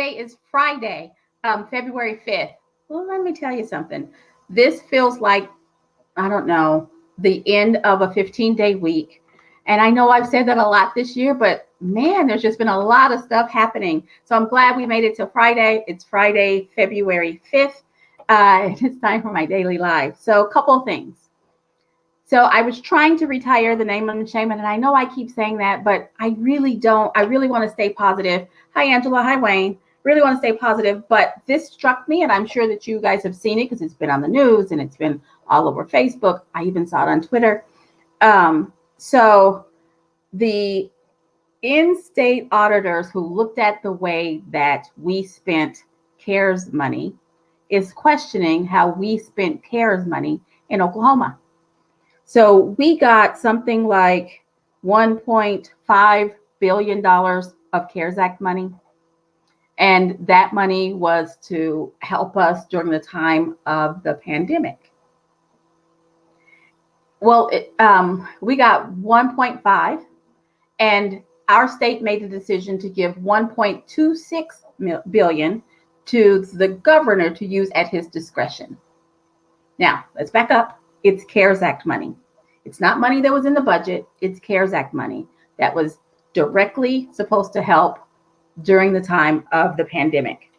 today is Friday, February 5th. Well, let me tell you something. This feels like, I don't know, the end of a 15-day week. And I know I've said that a lot this year, but man, there's just been a lot of stuff happening. So I'm glad we made it till Friday. It's Friday, February 5th. And it's time for my daily live. So a couple of things. So I was trying to retire the name and shame, and I know I keep saying that, but I really don't. I really want to stay positive. Hi, Angela. Hi, Wayne. Really want to stay positive, but this struck me, and I'm sure that you guys have seen it because it's been on the news and it's been all over Facebook. I even saw it on Twitter. So the in-state auditors who looked at the way that we spent CARES money is questioning how we spent CARES money in Oklahoma. So we got something like $1.5 billion of CARES Act money. And that money was to help us during the time of the pandemic. Well, we got 1.5, and our state made the decision to give 1.26 billion to the governor to use at his discretion. Now, let's back up. It's CARES Act money. It's not money that was in the budget. It's CARES Act money that was directly supposed to help during the time of the pandemic.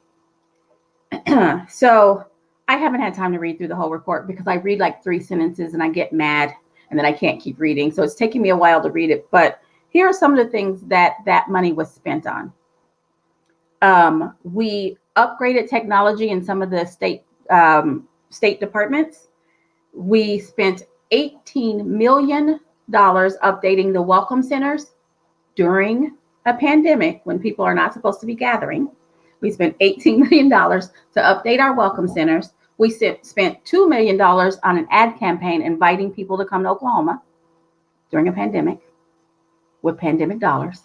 So I haven't had time to read through the whole report because I read like 3 sentences and I get mad and then I can't keep reading. So it's taking me a while to read it. But here are some of the things that money was spent on. We upgraded technology in some of the state departments. We spent $18 million updating the welcome centers during a pandemic when people are not supposed to be gathering. We spent $18 million to update our welcome centers. We spent $2 million on an ad campaign inviting people to come to Oklahoma during a pandemic with pandemic dollars.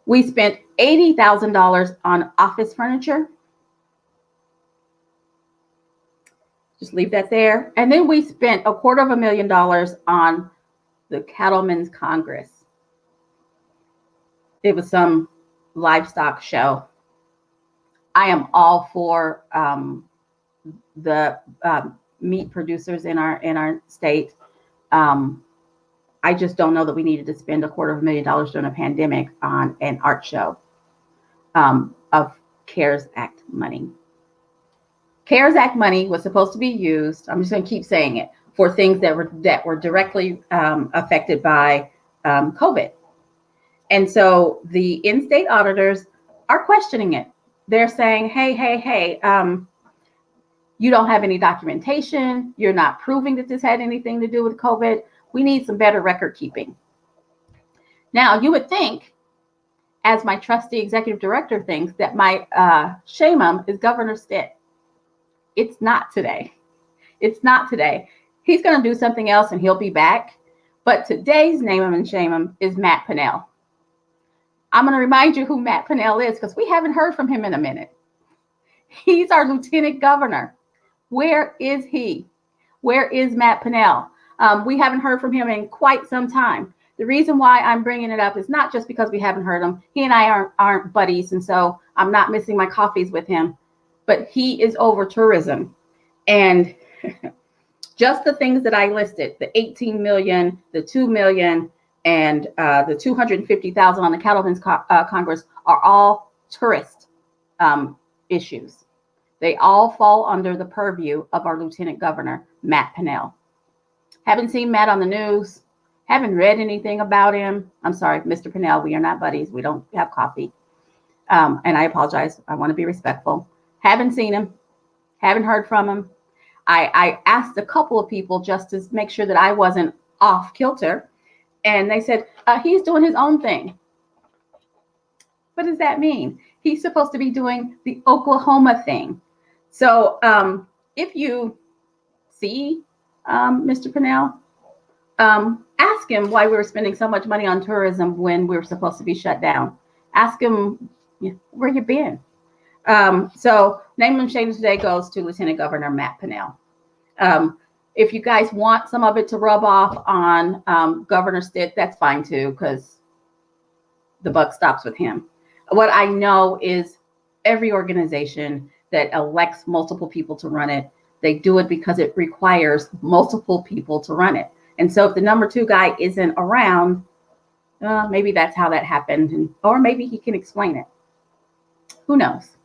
We spent $80,000 on office furniture. Just leave that there. And then we spent $250,000 on the Cattlemen's Congress. It was some livestock show. I am all for the meat producers in our state. I just don't know that we needed to spend $250,000 during a pandemic on an art show of CARES Act money. CARES Act money was supposed to be used, I'm just going to keep saying it, for things that were directly affected by COVID. And so the in-state auditors are questioning it. They're saying, hey, you don't have any documentation. You're not proving that this had anything to do with COVID. We need some better record keeping. Now, you would think, as my trusty executive director thinks, that my shame is Governor Stitt. It's not today. It's not today. He's going to do something else and he'll be back. But today's name him and shame him is Matt Pinnell. I'm going to remind you who Matt Pinnell is because we haven't heard from him in a minute. He's our lieutenant governor. Where is he? Where is Matt Pinnell? We haven't heard from him in quite some time. The reason why I'm bringing it up is not just because we haven't heard him. He and I aren't buddies, and so I'm not missing my coffees with him. But he is over tourism. And just the things that I listed, the 18 million, the 2 million, and the 250,000 on the Cattlemen's Congress are all tourist issues. They all fall under the purview of our Lieutenant Governor, Matt Pinnell. Haven't seen Matt on the news. Haven't read anything about him. I'm sorry, Mr. Pinnell, we are not buddies. We don't have coffee. And I apologize. I want to be respectful. Haven't seen him. Haven't heard from him. I asked a couple of people just to make sure that I wasn't off kilter. And they said, he's doing his own thing. What does that mean? He's supposed to be doing the Oklahoma thing. So if you see Mr. Pinnell, ask him why we were spending so much money on tourism when we were supposed to be shut down. Ask him where you been. So name and shame today goes to Lieutenant Governor Matt Pinnell. If you guys want some of it to rub off on Governor Stitt, that's fine too, because the buck stops with him. What I know is every organization that elects multiple people to run it, they do it because it requires multiple people to run it. And so if the number 2 guy isn't around, maybe that's how that happened, or maybe he can explain it. Who knows?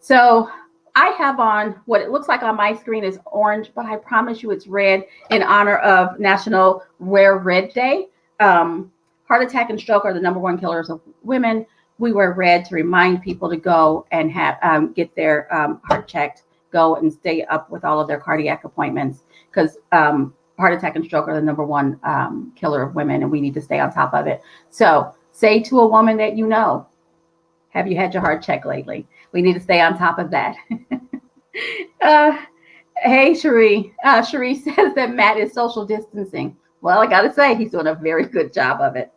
So I have on what it looks like on my screen is orange, but I promise you it's red in honor of National Wear Red Day. Heart attack and stroke are the number 1 killers of women. We wear red to remind people to go and have get their heart checked, go and stay up with all of their cardiac appointments, because heart attack and stroke are the number 1 killer of women, and we need to stay on top of it. So say to a woman that you know, have you had your heart checked lately? We need to stay on top of that. Hey, Cherie. Cherie says that Matt is social distancing. Well, I got to say, he's doing a very good job of it.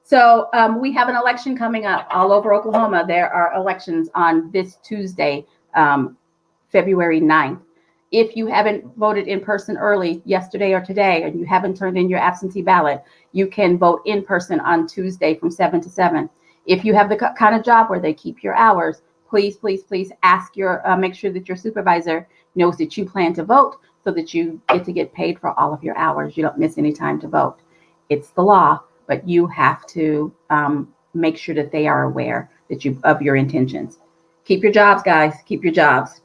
So we have an election coming up all over Oklahoma. There are elections on this Tuesday, February 9th. If you haven't voted in person early yesterday or today, and you haven't turned in your absentee ballot, you can vote in person on Tuesday from 7 to 7. If you have the kind of job where they keep your hours, please, please, please ask make sure that your supervisor knows that you plan to vote, so that you get paid for all of your hours. You don't miss any time to vote. It's the law, but you have to make sure that they are aware that of your intentions. Keep your jobs, guys. Keep your jobs.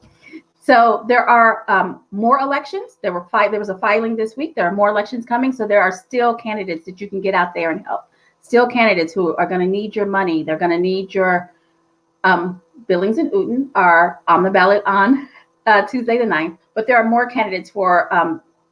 So there are more elections. There was a filing this week. There are more elections coming. So there are still candidates that you can get out there and help. Still candidates who are going to need your money. They're going to need your Billings and Uten are on the ballot on Tuesday the 9th. But there are more candidates for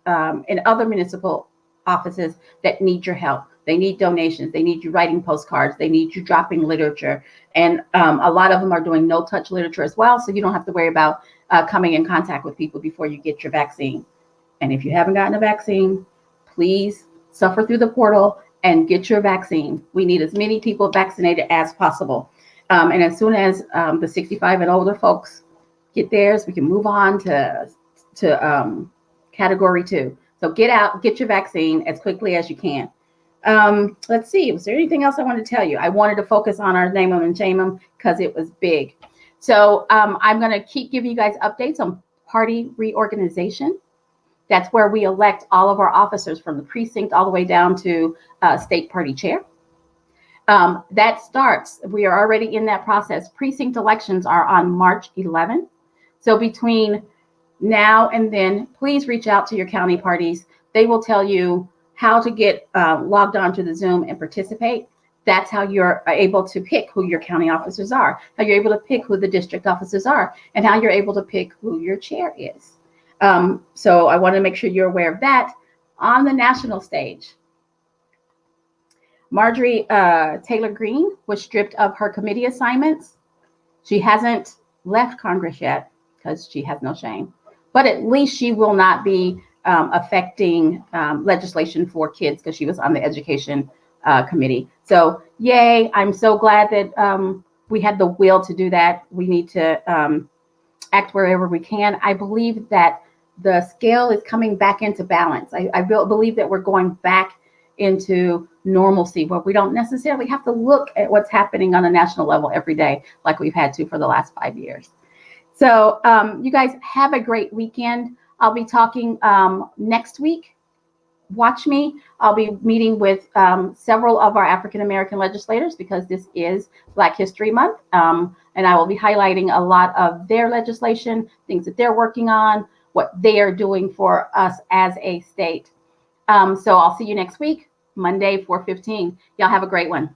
in other municipal offices that need your help. They need donations. They need you writing postcards. They need you dropping literature. And a lot of them are doing no-touch literature as well. So you don't have to worry about coming in contact with people before you get your vaccine. And if you haven't gotten a vaccine, please suffer through the portal and get your vaccine. We need as many people vaccinated as possible. And as soon as the 65 and older folks get theirs, we can move on to category 2. So get out, get your vaccine as quickly as you can. Let's see, was there anything else I wanted to tell you? I wanted to focus on our name them and shame them because it was big. So I'm going to keep giving you guys updates on party reorganization. That's where we elect all of our officers from the precinct all the way down to state party chair. That starts, we are already in that process. Precinct elections are on March 11th. So between now and then, please reach out to your county parties. They will tell you how to get logged on to the Zoom and participate. That's how you're able to pick who your county officers are, how you're able to pick who the district officers are, and how you're able to pick who your chair is. So I want to make sure you're aware of that. On the national stage, Marjorie Taylor Greene was stripped of her committee assignments. She hasn't left Congress yet because she has no shame, but at least she will not be affecting legislation for kids because she was on the education committee. So yay, I'm so glad that we had the will to do that. We need to act wherever we can. I believe that the scale is coming back into balance. I believe that we're going back into normalcy where we don't necessarily have to look at what's happening on a national level every day like we've had to for the last 5 years. So you guys have a great weekend. I'll be talking next week. Watch me. I'll be meeting with several of our African-American legislators because this is Black History Month. And I will be highlighting a lot of their legislation, things that they're working on, what they are doing for us as a state. So I'll see you next week, Monday, 4:15. Y'all have a great one.